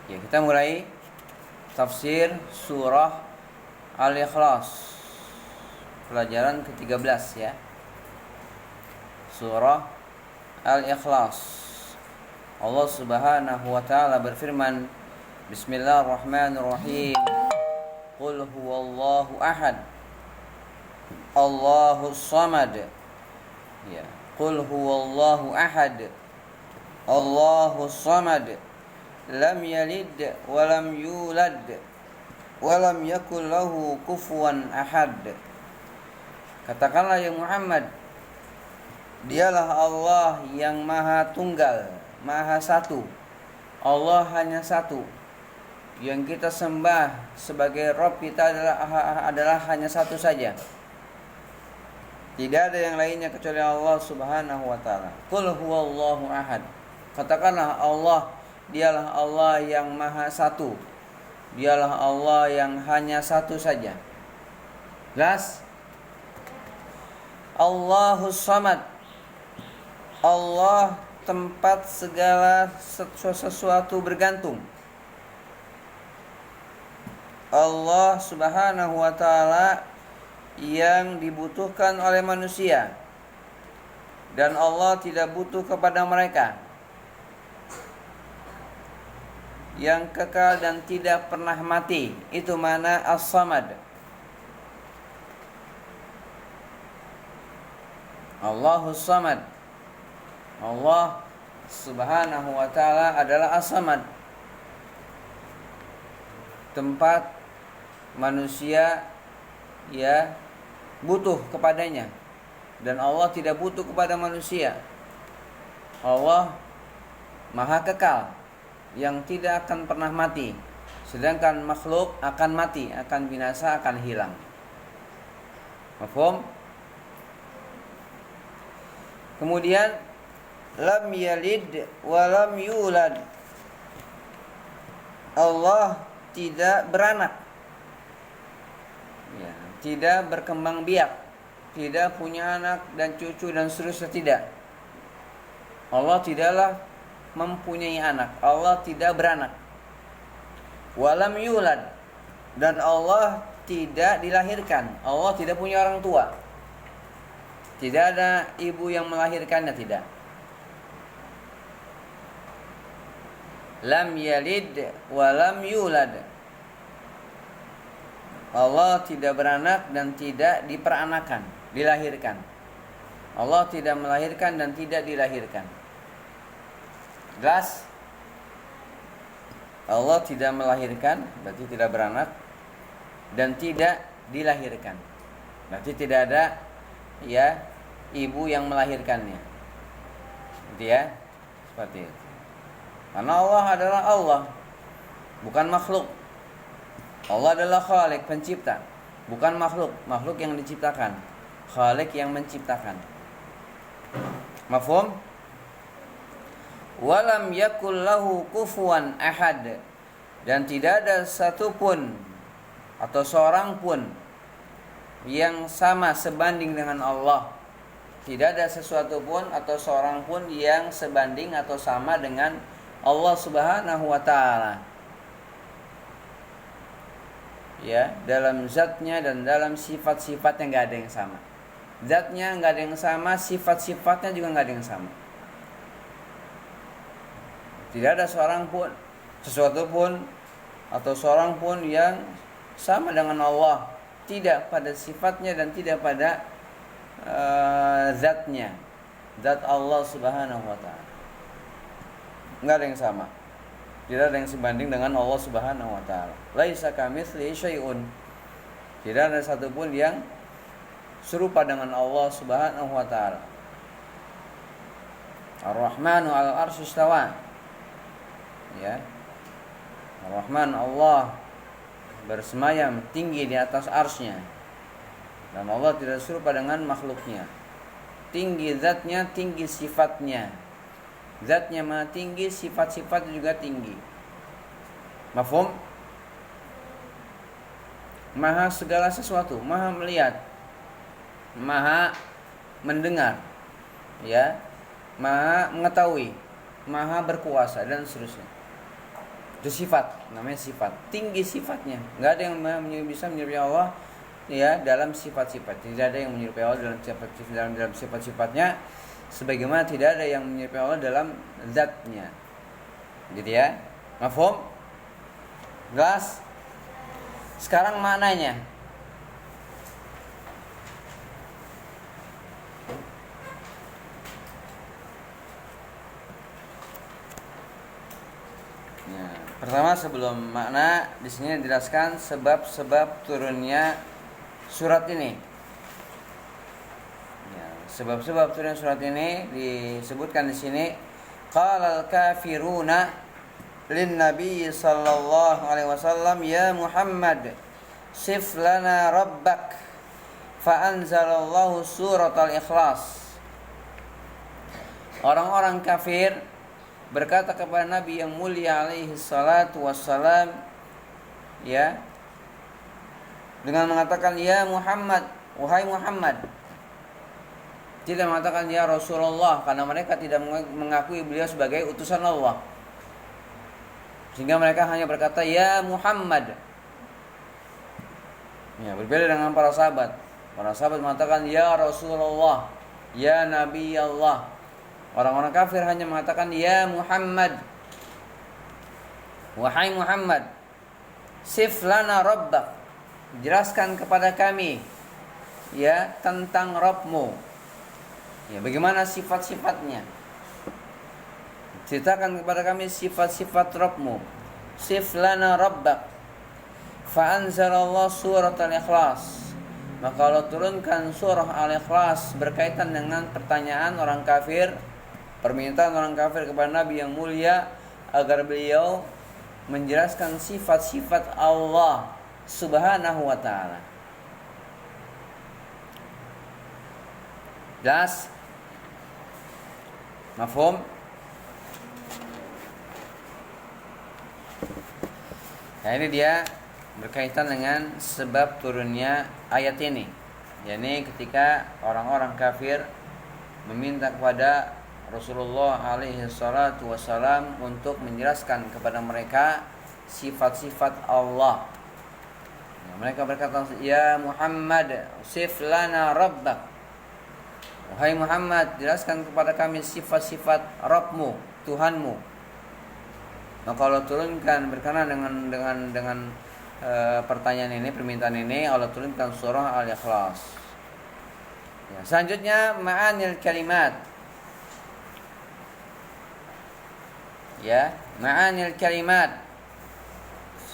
Ya, kita mulai tafsir surah Al-Ikhlas. Pelajaran ke-13 ya. Surah Al-Ikhlas. Allah Subhanahu wa taala berfirman, Bismillahirrahmanirrahim. Qul huwallahu ahad. Allahus samad. Ya, Qul huwallahu ahad. Allahus samad. Lam yalid wa lam yulad wa lam yakul lahu kufuwan ahad. Katakanlah ya Muhammad, dialah Allah yang maha tunggal, maha satu. Allah hanya satu. Yang kita sembah sebagai Rabb kita adalah hanya satu saja. Tidak ada yang lainnya kecuali Allah Subhanahu wa taala. Qul huwallahu ahad. Katakanlah Allah, dialah Allah yang maha satu. Dialah Allah yang hanya satu saja. Jelas? Allahus samad. Allah tempat segala sesuatu bergantung. Allah Subhanahu wa taala yang dibutuhkan oleh manusia, dan Allah tidak butuh kepada mereka, yang kekal dan tidak pernah mati. Itu mana as-samad. Allahus samad. Allah Subhanahu wa taala adalah as-samad, tempat manusia ya butuh kepadanya, dan Allah tidak butuh kepada manusia. Allah maha kekal yang tidak akan pernah mati, sedangkan makhluk akan mati, akan binasa, akan hilang. Mafhum? Kemudian lam yalid wa lam yulad. Allah tidak beranak, ya, tidak berkembang biak, tidak punya anak dan cucu dan seterusnya, tidak. Allah tidaklah mempunyai anak, Allah tidak beranak. Walam yulad, dan Allah tidak dilahirkan. Allah tidak punya orang tua. Tidak ada ibu yang melahirkannya, tidak. Lam yalid walam yulad. Allah tidak beranak dan tidak diperanakan, dilahirkan. Allah tidak melahirkan dan tidak dilahirkan. Jelas? Allah tidak melahirkan, berarti tidak beranak, dan tidak dilahirkan, berarti tidak ada ya ibu yang melahirkannya. Gitu ya. Seperti itu. Karena Allah adalah Allah, bukan makhluk. Allah adalah Khalik, pencipta, bukan makhluk. Makhluk yang diciptakan, Khalik yang menciptakan. Mafhum? Walam yakul lahu kufuwan ahad, dan tidak ada satupun atau seorang pun yang sama sebanding dengan Allah. Tidak ada sesuatu pun atau seorang pun yang sebanding atau sama dengan Allah Subhanahu wa taala. Ya, dalam zatnya dan dalam sifat-sifatnya enggak ada yang sama. Zatnya enggak ada yang sama, sifat-sifatnya juga enggak ada yang sama. Tidak ada seorang pun, sesuatu pun atau seorang pun yang sama dengan Allah, tidak pada sifatnya dan tidak pada zatnya, zat Allah Subhanahu wa taala. Enggak ada yang sama. Tidak ada yang sebanding dengan Allah Subhanahu wa taala. Laisa kamitslihi syai'un. Tidak ada satupun yang serupa dengan Allah Subhanahu wa taala. Ar-Rahmanu 'alal 'arsy istawa. Ya. Ar-Rahman, Allah bersemayam tinggi di atas arsy-Nya. Dan Allah tidak serupa dengan makhluknya. Tinggi zatnya, tinggi sifatnya. Zatnya maha tinggi, sifat-sifatnya juga tinggi. Mafhum? Maha segala sesuatu, maha melihat, maha mendengar, ya, maha mengetahui, maha berkuasa, dan seterusnya. Itu sifat, namanya sifat. Tinggi sifatnya. Enggak ada yang bisa menyerupai Allah ya dalam sifat-sifat. Tidak ada yang menyerupai Allah dalam sifat-sifatnya, sebagaimana tidak ada yang menyerupai Allah dalam zatnya. Gitu ya. Mafhum? Jelas? Sekarang maknanya. Ya, pertama sebelum makna di sini dijelaskan sebab-sebab turunnya surat ini. Ya, sebab-sebab turunnya surat ini disebutkan di sini. Qala al-kafiruna lin Nabi sallallahu alaihi wasallam ya Muhammad sif lana rabbak fa anzalallahu surat al-ikhlas. Orang-orang kafir berkata kepada Nabi yang mulia alaihi salatu wassalam ya dengan mengatakan ya Muhammad, wahai Muhammad. Tidak mengatakan ya Rasulullah karena mereka tidak mengakui beliau sebagai utusan Allah. Sehingga mereka hanya berkata ya Muhammad. Ya, berbeda dengan para sahabat. Para sahabat mengatakan ya Rasulullah, ya Nabi Allah. Orang-orang kafir hanya mengatakan ya Muhammad. Wahai Muhammad, sif lana rabbak. Jelaskan kepada kami ya tentang Rabbmu. Ya, bagaimana sifat-sifatnya? Ceritakan kepada kami sifat-sifat Rabbmu. Sif lana rabbak. Fa anzalallahu surat al-ikhlas. Maka Allah turunkan surah al-ikhlas berkaitan dengan pertanyaan orang kafir, permintaan orang kafir kepada Nabi yang mulia agar beliau menjelaskan sifat-sifat Allah Subhanahu wa ta'ala. Jelas? Mafhum? Nah, ini dia berkaitan dengan sebab turunnya ayat ini. yakni ketika orang-orang kafir meminta kepada Rasulullah alaihi salatu wassalam untuk menjelaskan kepada mereka sifat-sifat Allah. Mereka berkata, "Ya Muhammad, sif lana rabbak." Wahai Muhammad, jelaskan kepada kami sifat-sifat Rabbmu, Tuhanmu. Maka Allah turunkan berkenaan dengan pertanyaan ini, permintaan ini, Allah turunkan surah Al-Ikhlas. Ya, selanjutnya ma'anil kalimat. Ya, ma'anil kalimat.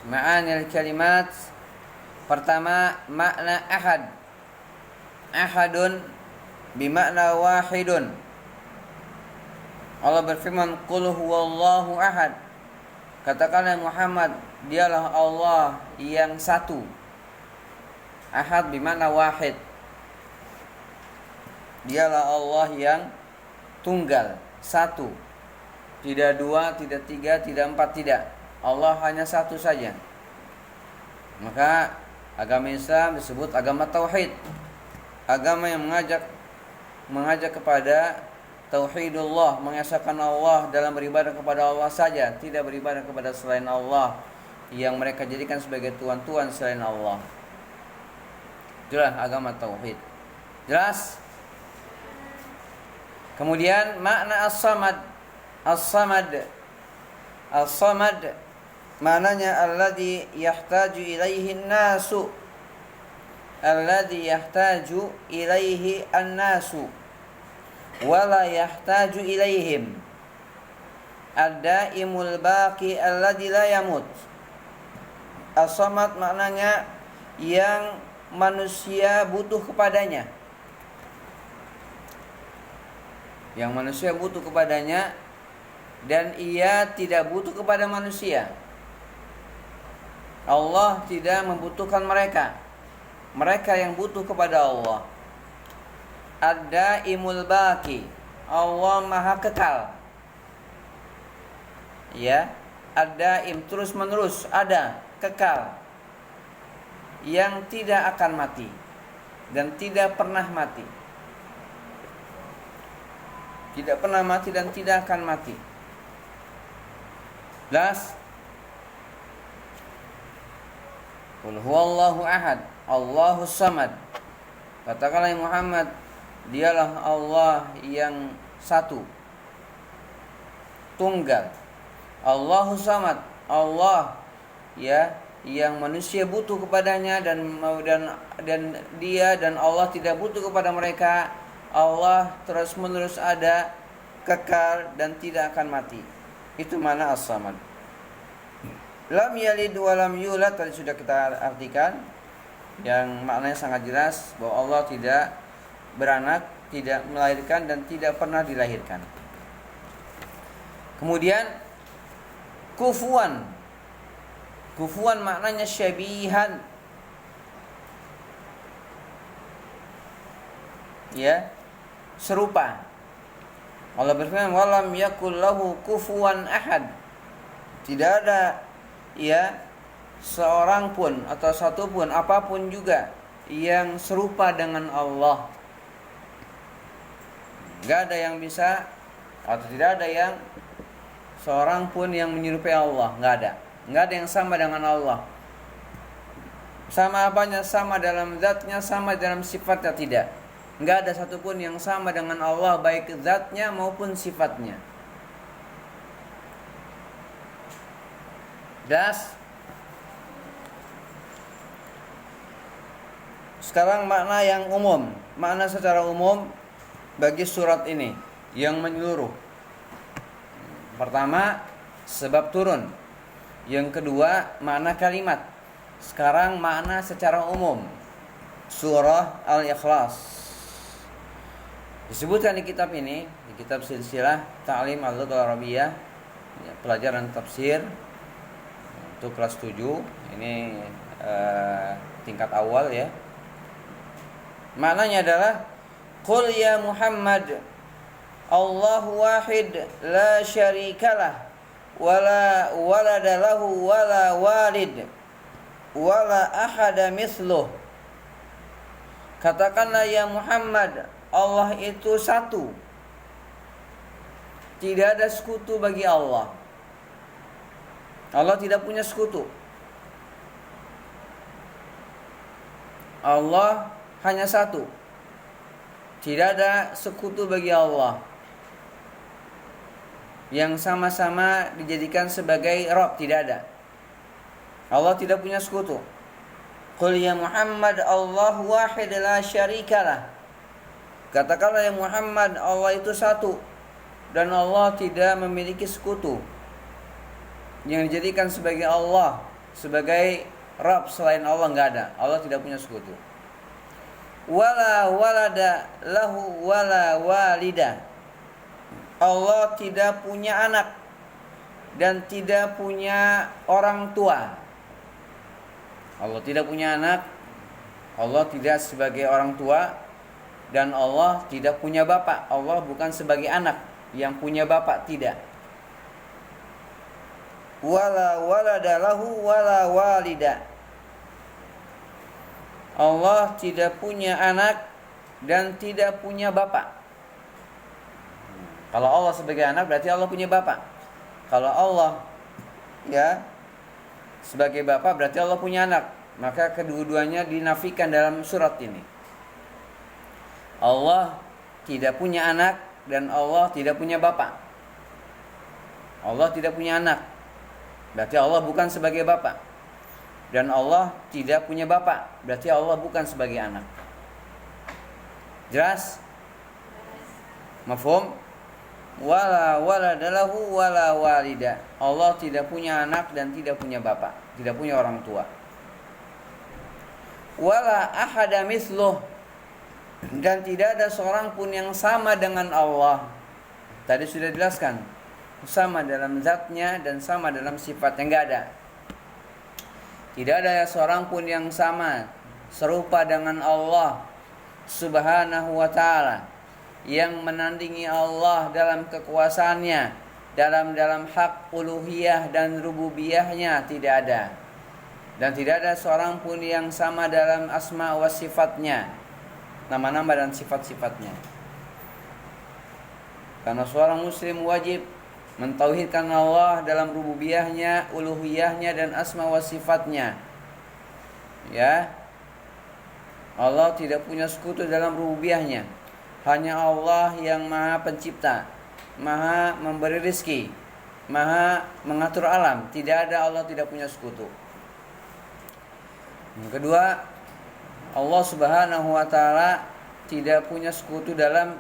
Ma'anil kalimat. Pertama, makna ahad. Ahadun bimakna wahidun. Allah berfirman, "Qul huwallahu ahad." Katakanlah Muhammad, dialah Allah yang satu. Ahad bimakna wahid. Dialah Allah yang tunggal, satu. Tidak dua, tidak tiga, tidak empat, tidak. Allah hanya satu saja. Maka agama Islam disebut agama tauhid. Agama yang mengajak kepada tauhidullah, mengesahkan Allah dalam beribadah kepada Allah saja, tidak beribadah kepada selain Allah yang mereka jadikan sebagai tuhan-tuhan selain Allah. Itulah agama tauhid. Jelas? Kemudian makna as-samad. As-samad. As-samad maknanya alladzi yahtaju ilaihi an-nasu. Alladzi yahtaju ilaihi an-nasu wala yahtaju ilaihim. Ad-daimul baqi alladzi la yamut. As-samad maknanya yang manusia butuh kepadanya. Yang manusia butuh kepadanya dan ia tidak butuh kepada manusia. Allah tidak membutuhkan mereka. Mereka yang butuh kepada Allah. Ad-daimul baqi. Allah Maha Kekal. Ya, ad-daim terus menerus, ada, kekal. Yang tidak akan mati dan tidak pernah mati. Tidak pernah mati dan tidak akan mati. Jelas? Qul huwallahu ahad, Allahus samad. Katakanlah Muhammad, dialah Allah yang satu, tunggal. Allahus samad, Allah ya yang manusia butuh kepadanya dan dia dan Allah tidak butuh kepada mereka. Allah terus-menerus ada, kekal dan tidak akan mati. Itu mana as-samad. Lam yalid wa lam yulad tadi sudah kita artikan, yang maknanya sangat jelas bahwa Allah tidak beranak, tidak melahirkan dan tidak pernah dilahirkan. Kemudian kufuwan. Kufuwan maknanya syabihan. Ya, serupa. Allah berfirman, "Walam yakul lahu kufuwan ahad." Tidak ada ya seorang pun atau satu pun apapun juga yang serupa dengan Allah. Enggak ada yang bisa atau tidak ada yang seorang pun yang menyerupai Allah, enggak ada. Enggak ada yang sama dengan Allah. Sama apanya? Sama dalam zatnya, sama dalam sifatnya, tidak. Enggak ada satupun yang sama dengan Allah, baik zatnya maupun sifatnya. Das. Sekarang makna yang umum, makna secara umum bagi surat ini yang menyeluruh. Pertama, sebab turun. Yang kedua, makna kalimat. Sekarang makna secara umum. Surah Al-Ikhlas. Disebutkan di kitab ini, di kitab Silsilah Ta'lim Al-Lughah Al-Arabiyyah, pelajaran tafsir untuk kelas 7. Ini tingkat awal ya. Maknanya adalah Qul ya Muhammad, Allahu wahid la syarikalah wala walada lahu wala walid wala ahada mithluh. Katakanlah ya Muhammad, Allah itu satu, tidak ada sekutu bagi Allah. Allah tidak punya sekutu. Allah hanya satu, tidak ada sekutu bagi Allah yang sama-sama dijadikan sebagai Rabb, tidak ada. Allah tidak punya sekutu. Qul ya Muhammad, Allahu wahid la syarikalah. Katakanlah ya Muhammad, Allah itu satu dan Allah tidak memiliki sekutu yang dijadikan sebagai Allah, sebagai Rabb selain Allah, enggak ada. Allah tidak punya sekutu. Wala walada lahu wala walida. Allah tidak punya anak dan tidak punya orang tua. Allah tidak punya anak, Allah tidak sebagai orang tua, dan Allah tidak punya bapak. Allah bukan sebagai anak yang punya bapak, tidak. Wala walada lahu wala walida. Allah tidak punya anak dan tidak punya bapak. Kalau Allah sebagai anak berarti Allah punya bapak. Kalau Allah ya sebagai bapak berarti Allah punya anak. Maka kedua-duanya dinafikan dalam surat ini. Allah tidak punya anak dan Allah tidak punya bapak. Allah tidak punya anak, berarti Allah bukan sebagai bapak. Dan Allah tidak punya bapak, berarti Allah bukan sebagai anak. Jelas? Mafhum? Wala walada lahu wala walida. Allah tidak punya anak dan tidak punya bapak, tidak punya orang tua. Wala ahada mithluh. Dan tidak ada seorang pun yang sama dengan Allah. Tadi sudah dijelaskan, sama dalam zatnya dan sama dalam sifatnya, enggak ada. Tidak ada seorang pun yang sama serupa dengan Allah Subhanahu wa ta'ala, yang menandingi Allah dalam kekuasaannya, dalam hak uluhiyah dan rububiyahnya, tidak ada. Dan tidak ada seorang pun yang sama dalam asma wa sifatnya, nama-nama dan sifat-sifatnya. Karena seorang muslim wajib mentauhidkan Allah dalam rububiyahnya, uluhiyahnya dan asma wa sifatnya. Ya. Allah tidak punya sekutu dalam rububiyahnya. Hanya Allah yang Maha Pencipta, Maha memberi rizki, Maha mengatur alam. Tidak ada, Allah tidak punya sekutu. Yang kedua, Allah Subhanahu wa taala tidak punya sekutu dalam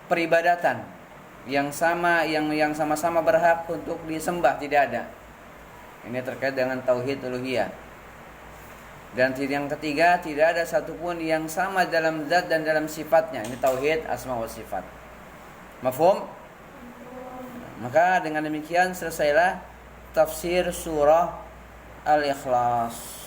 peribadatan. Yang sama-sama berhak untuk disembah, tidak ada. Ini terkait dengan tauhid uluhiyah. Dan yang ketiga, tidak ada satupun yang sama dalam zat dan dalam sifatnya. Ini tauhid asma wa sifat. Mafhum? Maka dengan demikian selesailah tafsir surah Al-Ikhlas.